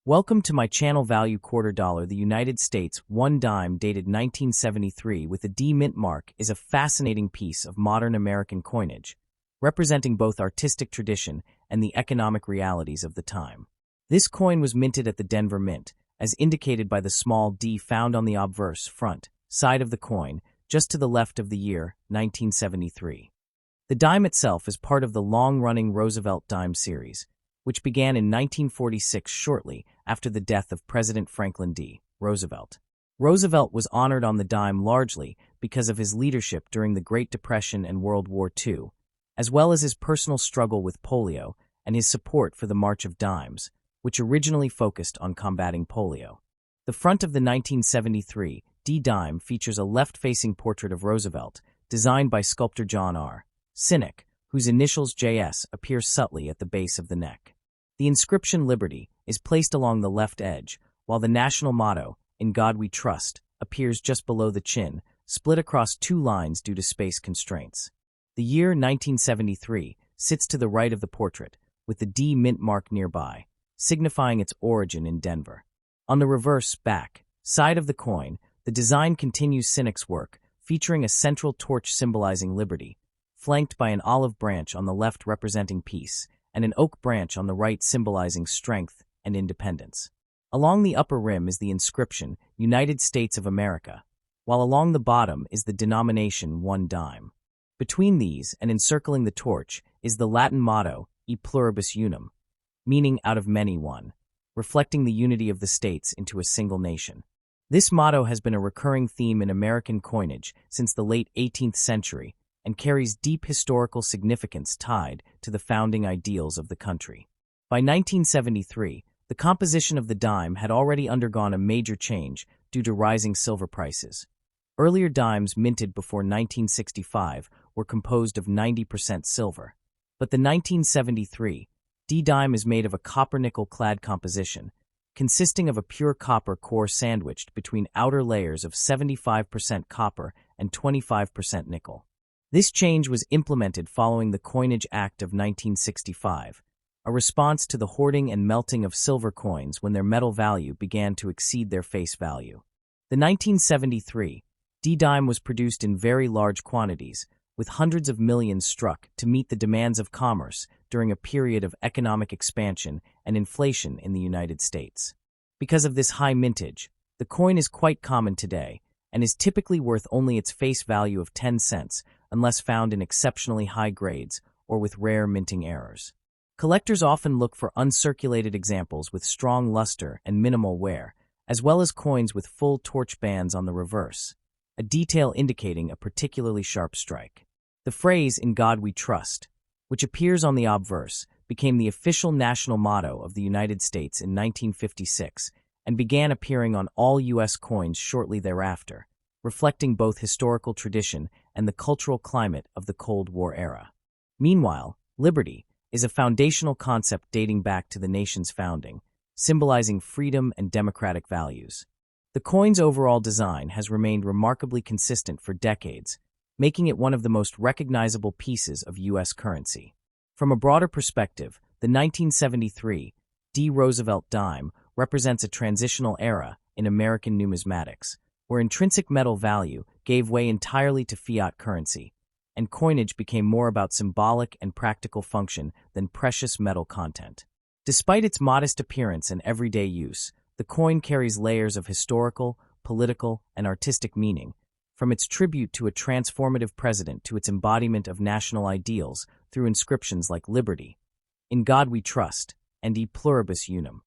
Welcome to my channel. Value quarter dollar. The United States 1 dime dated 1973 with a D mint mark is a fascinating piece of modern American coinage, representing both artistic tradition and the economic realities of the time. This coin was minted at the Denver Mint, as indicated by the small D found on the obverse front side of the coin, just to the left of the year 1973. The dime itself is part of the long-running Roosevelt dime series, which began in 1946 shortly after the death of President Franklin D. Roosevelt. Roosevelt was honored on the dime largely because of his leadership during the Great Depression and World War II, as well as his personal struggle with polio and his support for the March of Dimes, which originally focused on combating polio. The front of the 1973 D dime features a left-facing portrait of Roosevelt, designed by sculptor John R. Sinek, whose initials JS appear subtly at the base of the neck. The inscription Liberty is placed along the left edge, while the national motto, In God We Trust, appears just below the chin, split across two lines due to space constraints. The year 1973 sits to the right of the portrait, with the D mint mark nearby, signifying its origin in Denver. On the reverse back side of the coin, the design continues Sinek's work, featuring a central torch symbolizing liberty, flanked by an olive branch on the left representing peace, and an oak branch on the right symbolizing strength and independence. Along the upper rim is the inscription, United States of America, while along the bottom is the denomination 1 dime. Between these, and encircling the torch, is the Latin motto, E pluribus unum, meaning out of many one, reflecting the unity of the states into a single nation. This motto has been a recurring theme in American coinage since the late 18th century, and carries deep historical significance tied to the founding ideals of the country. By 1973, the composition of the dime had already undergone a major change due to rising silver prices. Earlier dimes minted before 1965 were composed of 90% silver, but the 1973 D dime is made of a copper-nickel clad composition, consisting of a pure copper core sandwiched between outer layers of 75% copper and 25% nickel. This change was implemented following the Coinage Act of 1965, a response to the hoarding and melting of silver coins when their metal value began to exceed their face value. The 1973 D dime was produced in very large quantities, with hundreds of millions struck to meet the demands of commerce during a period of economic expansion and inflation in the United States. Because of this high mintage, the coin is quite common today and is typically worth only its face value of 10 cents, unless found in exceptionally high grades or with rare minting errors. Collectors often look for uncirculated examples with strong luster and minimal wear, as well as coins with full torch bands on the reverse, a detail indicating a particularly sharp strike. The phrase, In God We Trust, which appears on the obverse, became the official national motto of the United States in 1956 and began appearing on all U.S. coins shortly thereafter, reflecting both historical tradition and the cultural climate of the Cold War era. Meanwhile, liberty is a foundational concept dating back to the nation's founding, symbolizing freedom and democratic values. The coin's overall design has remained remarkably consistent for decades, making it one of the most recognizable pieces of U.S. currency. From a broader perspective, the 1973 D. Roosevelt dime represents a transitional era in American numismatics, where intrinsic metal value gave way entirely to fiat currency, and coinage became more about symbolic and practical function than precious metal content. Despite its modest appearance and everyday use, the coin carries layers of historical, political, and artistic meaning, from its tribute to a transformative president to its embodiment of national ideals through inscriptions like Liberty, In God We Trust, and E pluribus unum.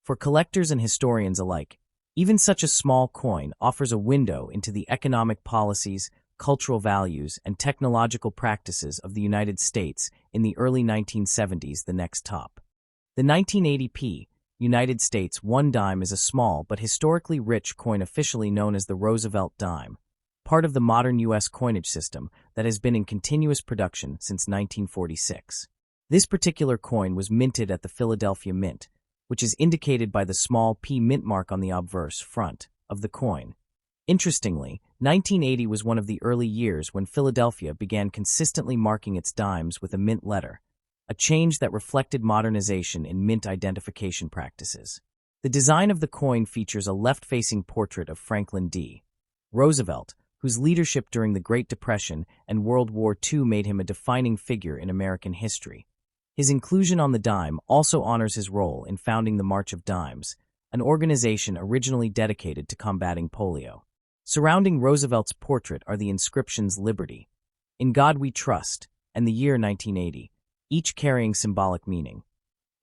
For collectors and historians alike, even such a small coin offers a window into the economic policies, cultural values, and technological practices of the United States in the early 1970s. The next top. The 1980p United States 1 dime is a small but historically rich coin officially known as the Roosevelt dime, part of the modern U.S. coinage system that has been in continuous production since 1946. This particular coin was minted at the Philadelphia Mint, which is indicated by the small P mint mark on the obverse front of the coin. Interestingly, 1980 was one of the early years when Philadelphia began consistently marking its dimes with a mint letter, a change that reflected modernization in mint identification practices. The design of the coin features a left-facing portrait of Franklin D. Roosevelt, whose leadership during the Great Depression and World War II made him a defining figure in American history. His inclusion on the dime also honors his role in founding the March of Dimes, an organization originally dedicated to combating polio. Surrounding Roosevelt's portrait are the inscriptions Liberty, In God We Trust, and the year 1980, each carrying symbolic meaning.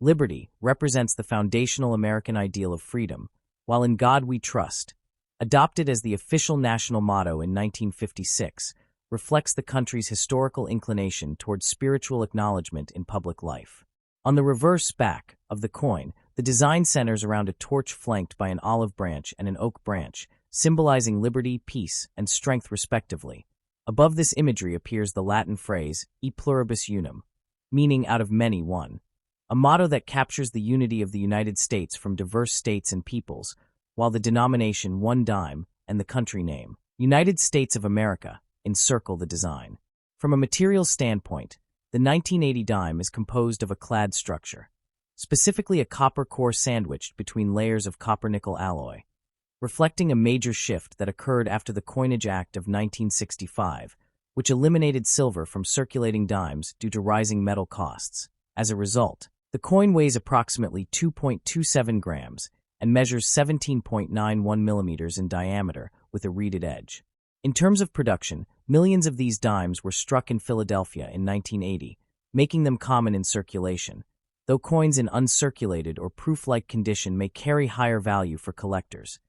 Liberty represents the foundational American ideal of freedom, while In God We Trust, adopted as the official national motto in 1956, reflects the country's historical inclination towards spiritual acknowledgement in public life. On the reverse back of the coin, the design centers around a torch flanked by an olive branch and an oak branch, symbolizing liberty, peace, and strength respectively. Above this imagery appears the Latin phrase, E pluribus unum, meaning out of many one, a motto that captures the unity of the United States from diverse states and peoples, while the denomination one dime and the country name, United States of America, encircle the design. From a material standpoint, the 1980 dime is composed of a clad structure, specifically a copper core sandwiched between layers of copper-nickel alloy, reflecting a major shift that occurred after the Coinage Act of 1965, which eliminated silver from circulating dimes due to rising metal costs. As a result, the coin weighs approximately 2.27 grams and measures 17.91 millimeters in diameter with a reeded edge. In terms of production, millions of these dimes were struck in Philadelphia in 1980, making them common in circulation, though coins in uncirculated or proof-like condition may carry higher value for collectors,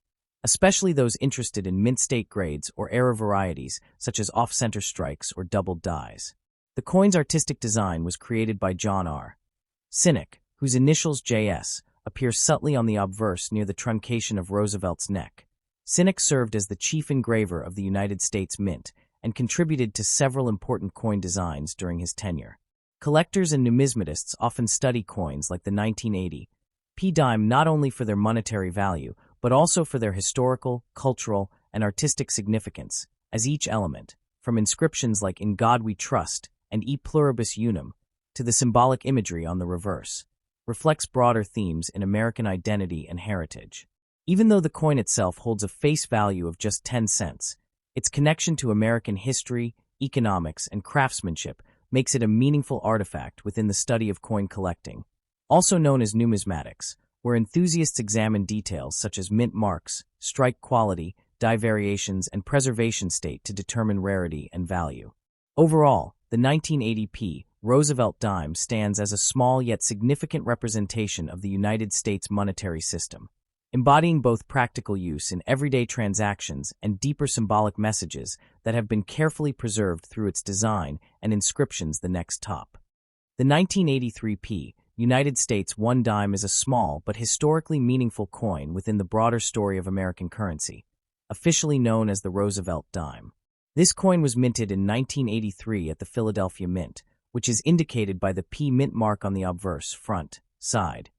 especially those interested in mint-state grades or era varieties such as off-center strikes or doubled dies. The coin's artistic design was created by John R. Sinek, whose initials JS appear subtly on the obverse near the truncation of Roosevelt's neck. Sinek served as the chief engraver of the United States Mint and contributed to several important coin designs during his tenure. Collectors and numismatists often study coins like the 1980 P dime not only for their monetary value, but also for their historical, cultural, and artistic significance, as each element, from inscriptions like In God We Trust and E pluribus unum, to the symbolic imagery on the reverse, reflects broader themes in American identity and heritage. Even though the coin itself holds a face value of just 10 cents, its connection to American history, economics, and craftsmanship makes it a meaningful artifact within the study of coin collecting, also known as numismatics, where enthusiasts examine details such as mint marks, strike quality, die variations, and preservation state to determine rarity and value. Overall, the 1980p Roosevelt dime stands as a small yet significant representation of the United States monetary system, embodying both practical use in everyday transactions and deeper symbolic messages that have been carefully preserved through its design and inscriptions. The next top. The 1983p United States one dime is a small but historically meaningful coin within the broader story of American currency, officially known as the Roosevelt dime. This coin was minted in 1983 at the Philadelphia Mint, which is indicated by the P mint mark on the obverse front side.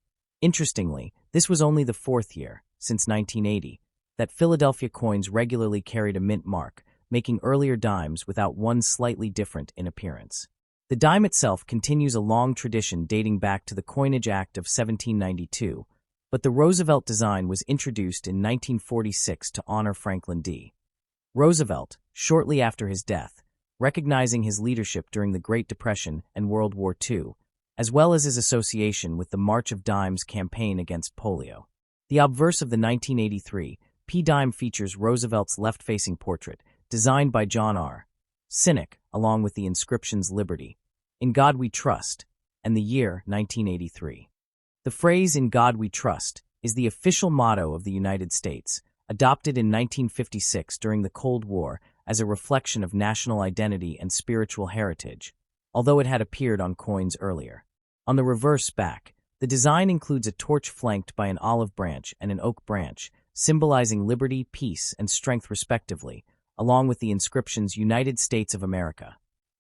Interestingly, this was only the fourth year, since 1980, that Philadelphia coins regularly carried a mint mark, making earlier dimes without one slightly different in appearance. The dime itself continues a long tradition dating back to the Coinage Act of 1792, but the Roosevelt design was introduced in 1946 to honor Franklin D. Roosevelt, shortly after his death, recognizing his leadership during the Great Depression and World War II, as well as his association with the March of Dimes campaign against polio. The obverse of the 1983 P dime features Roosevelt's left-facing portrait, designed by John R. Sinek, along with the inscriptions Liberty, In God We Trust, and the year 1983. The phrase In God We Trust is the official motto of the United States, adopted in 1956 during the Cold War as a reflection of national identity and spiritual heritage, although it had appeared on coins earlier. On the reverse back, the design includes a torch flanked by an olive branch and an oak branch, symbolizing liberty, peace, and strength respectively, along with the inscriptions United States of America,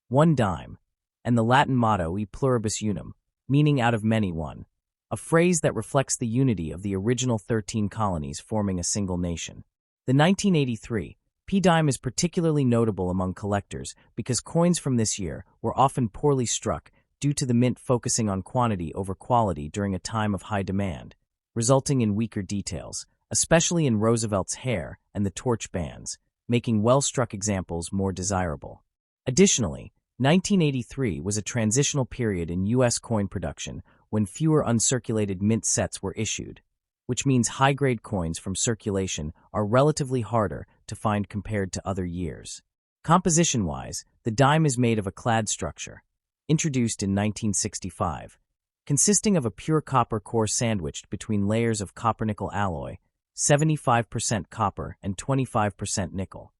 one dime, and the Latin motto E pluribus unum, meaning out of many one, a phrase that reflects the unity of the original 13 colonies forming a single nation. The 1983 P dime is particularly notable among collectors because coins from this year were often poorly struck due to the mint focusing on quantity over quality during a time of high demand, resulting in weaker details, especially in Roosevelt's hair and the torch bands, making well-struck examples more desirable. Additionally, 1983 was a transitional period in U.S. coin production when fewer uncirculated mint sets were issued, which means high-grade coins from circulation are relatively harder to find compared to other years. Composition-wise, the dime is made of a clad structure, introduced in 1965, consisting of a pure copper core sandwiched between layers of copper-nickel alloy, 75% copper and 25% nickel,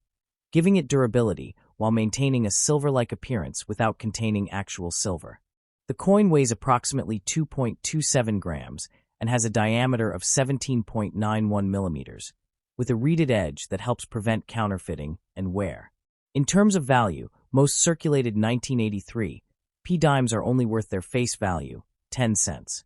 giving it durability while maintaining a silver-like appearance without containing actual silver. The coin weighs approximately 2.27 grams and has a diameter of 17.91 millimeters, with a reeded edge that helps prevent counterfeiting and wear. In terms of value, most circulated 1983 P-dimes are only worth their face value, 10 cents.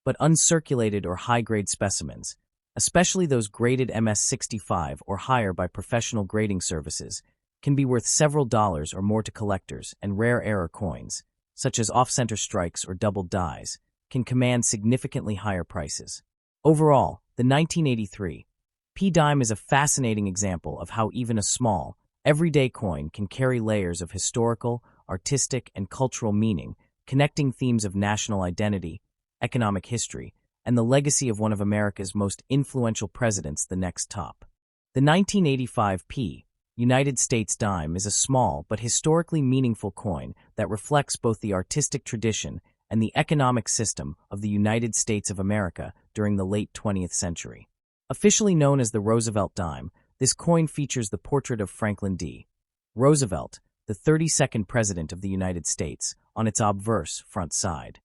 But uncirculated or high-grade specimens, especially those graded MS-65 or higher by professional grading services, can be worth several dollars or more to collectors, and rare error coins, such as off-center strikes or doubled dies, can command significantly higher prices. Overall, the 1983 P-dime is a fascinating example of how even a small, everyday coin can carry layers of historical, artistic, and cultural meaning, connecting themes of national identity, economic history, and the legacy of one of America's most influential presidents. The next top. The 1985 United States dime is a small but historically meaningful coin that reflects both the artistic tradition and the economic system of the United States of America during the late 20th century. Officially known as the Roosevelt dime, this coin features the portrait of Franklin D. Roosevelt, the 32nd President of the United States, on its obverse front side.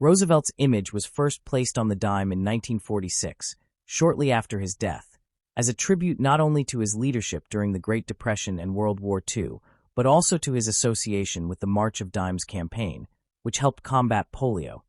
Roosevelt's image was first placed on the dime in 1946, shortly after his death, as a tribute not only to his leadership during the Great Depression and World War II, but also to his association with the March of Dimes campaign, which helped combat polio,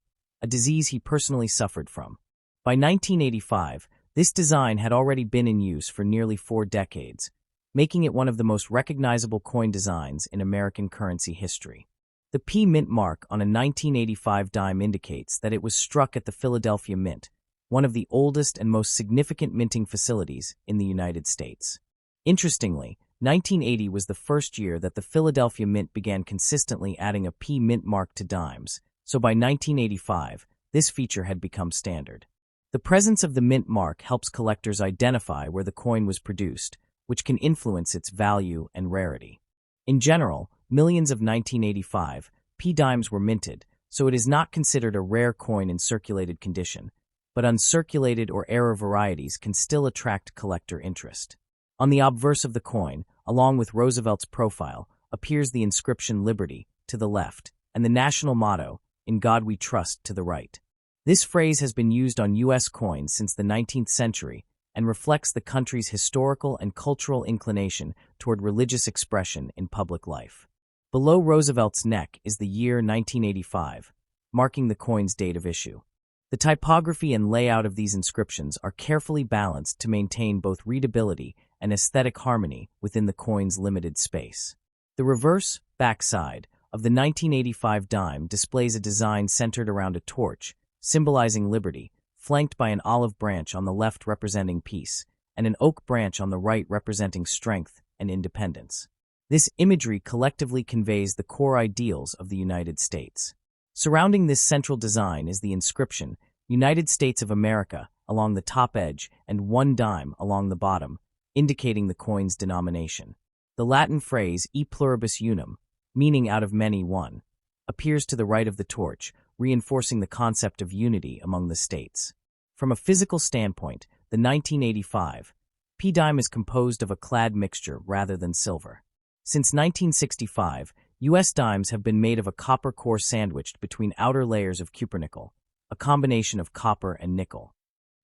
a disease he personally suffered from. By 1985, this design had already been in use for nearly 4 decades, making it one of the most recognizable coin designs in American currency history. The P Mint mark on a 1985 dime indicates that it was struck at the Philadelphia Mint, one of the oldest and most significant minting facilities in the United States. Interestingly, 1980 was the first year that the Philadelphia Mint began consistently adding a P Mint mark to dimes, so by 1985, this feature had become standard. The presence of the mint mark helps collectors identify where the coin was produced, which can influence its value and rarity. In general, millions of 1985 P-dimes were minted, so it is not considered a rare coin in circulated condition, but uncirculated or error varieties can still attract collector interest. On the obverse of the coin, along with Roosevelt's profile, appears the inscription Liberty to the left and the national motto, In God We Trust, to the right. This phrase has been used on U.S. coins since the 19th century and reflects the country's historical and cultural inclination toward religious expression in public life. Below Roosevelt's neck is the year 1985, marking the coin's date of issue. The typography and layout of these inscriptions are carefully balanced to maintain both readability and aesthetic harmony within the coin's limited space. The reverse, backside, of the 1985 dime displays a design centered around a torch, symbolizing liberty, flanked by an olive branch on the left representing peace, and an oak branch on the right representing strength and independence. This imagery collectively conveys the core ideals of the United States. Surrounding this central design is the inscription, United States of America, along the top edge and 1 dime along the bottom, indicating the coin's denomination. The Latin phrase e pluribus unum, meaning out of many one, appears to the right of the torch, reinforcing the concept of unity among the states. From a physical standpoint, the 1985 P-dime is composed of a clad mixture rather than silver. Since 1965, U.S. dimes have been made of a copper core sandwiched between outer layers of cupronickel, a combination of copper and nickel.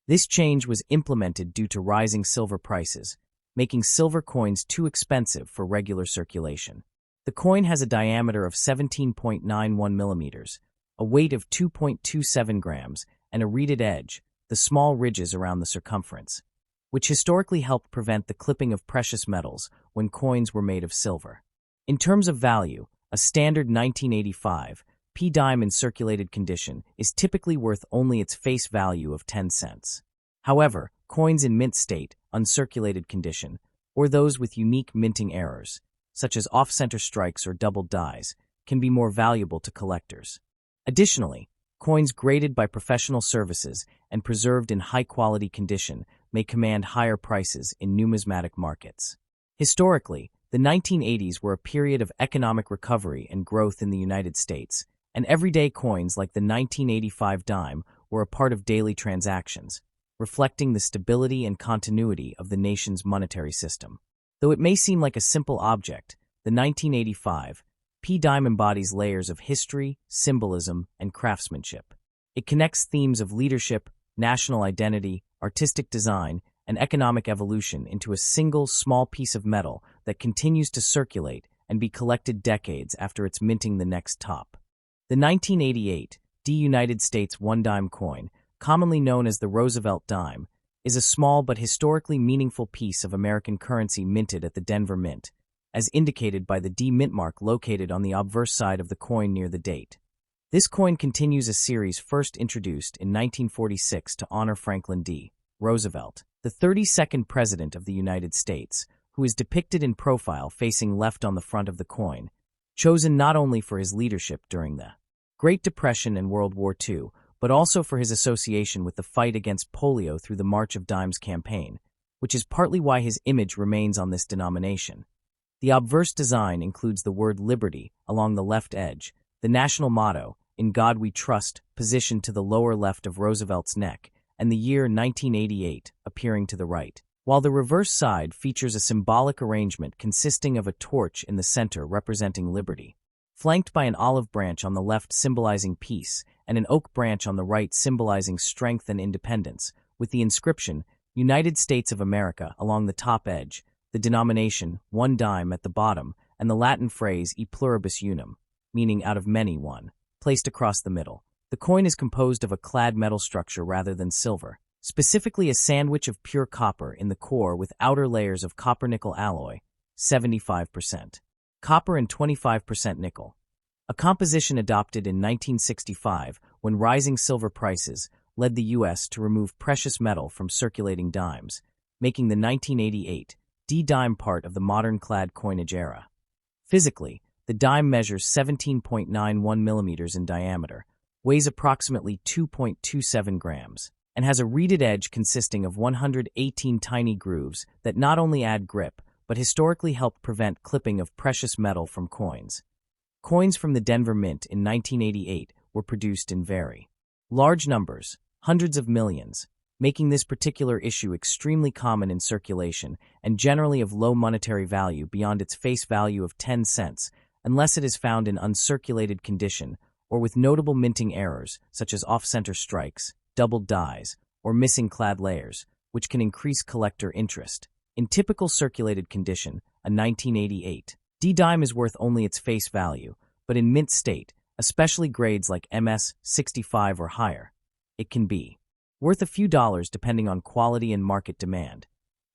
This change was implemented due to rising silver prices, making silver coins too expensive for regular circulation. The coin has a diameter of 17.91 millimeters, a weight of 2.27 grams, and a reeded edge, the small ridges around the circumference, which historically helped prevent the clipping of precious metals when coins were made of silver. In terms of value, a standard 1985 P-dime in circulated condition is typically worth only its face value of 10 cents. However, coins in mint state, uncirculated condition, or those with unique minting errors, such as off-center strikes or doubled dies, can be more valuable to collectors. Additionally, coins graded by professional services and preserved in high-quality condition may command higher prices in numismatic markets. Historically, the 1980s were a period of economic recovery and growth in the United States, and everyday coins like the 1985 dime were a part of daily transactions, reflecting the stability and continuity of the nation's monetary system. Though it may seem like a simple object, the 1985 P dime embodies layers of history, symbolism, and craftsmanship. It connects themes of leadership, national identity, artistic design, and economic evolution into a single small piece of metal that continues to circulate and be collected decades after its minting the next top. The 1988 United States one-dime coin, commonly known as the Roosevelt dime, is a small but historically meaningful piece of American currency minted at the Denver Mint, as indicated by the D mint mark located on the obverse side of the coin near the date. This coin continues a series first introduced in 1946 to honor Franklin D. Roosevelt, the 32nd President of the United States, who is depicted in profile facing left on the front of the coin, chosen not only for his leadership during the Great Depression and World War II, but also for his association with the fight against polio through the March of Dimes campaign, which is partly why his image remains on this denomination. The obverse design includes the word liberty along the left edge, the national motto, "In God We Trust," positioned to the lower left of Roosevelt's neck, and the year 1988 appearing to the right, while the reverse side features a symbolic arrangement consisting of a torch in the center representing liberty, flanked by an olive branch on the left symbolizing peace and an oak branch on the right symbolizing strength and independence, with the inscription, United States of America, along the top edge, the denomination, one dime at the bottom, and the Latin phrase e pluribus unum, meaning out of many one, placed across the middle. The coin is composed of a clad metal structure rather than silver, specifically a sandwich of pure copper in the core with outer layers of copper-nickel alloy, 75%, copper and 25% nickel. A composition adopted in 1965 when rising silver prices led the U.S. to remove precious metal from circulating dimes, making the 1988 D-dime part of the modern clad coinage era. Physically, the dime measures 17.91 millimeters in diameter, weighs approximately 2.27 grams, and has a reeded edge consisting of 118 tiny grooves that not only add grip, but historically helped prevent clipping of precious metal from coins. Coins from the Denver Mint in 1988 were produced in very large numbers, hundreds of millions, making this particular issue extremely common in circulation and generally of low monetary value beyond its face value of 10 cents, unless it is found in uncirculated condition or with notable minting errors such as off-center strikes, doubled dies, or missing clad layers, which can increase collector interest. In typical circulated condition, a 1988 D-dime is worth only its face value, but in mint state, especially grades like MS 65 or higher, it can be worth a few dollars depending on quality and market demand.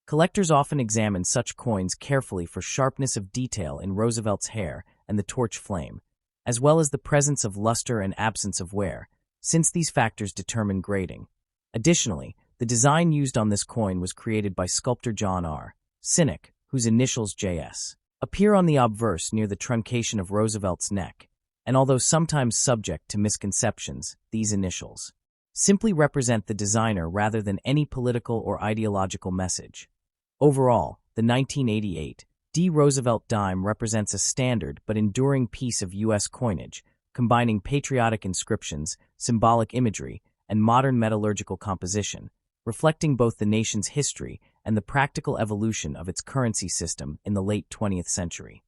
Collectors often examine such coins carefully for sharpness of detail in Roosevelt's hair and the torch flame, as well as the presence of luster and absence of wear, since these factors determine grading. Additionally, the design used on this coin was created by sculptor John R. Sinek, whose initials JS appear on the obverse near the truncation of Roosevelt's neck, and although sometimes subject to misconceptions, these initials simply represent the designer rather than any political or ideological message. Overall, the 1988 D. Roosevelt dime represents a standard but enduring piece of U.S. coinage, combining patriotic inscriptions, symbolic imagery, and modern metallurgical composition, reflecting both the nation's history and the practical evolution of its currency system in the late 20th century.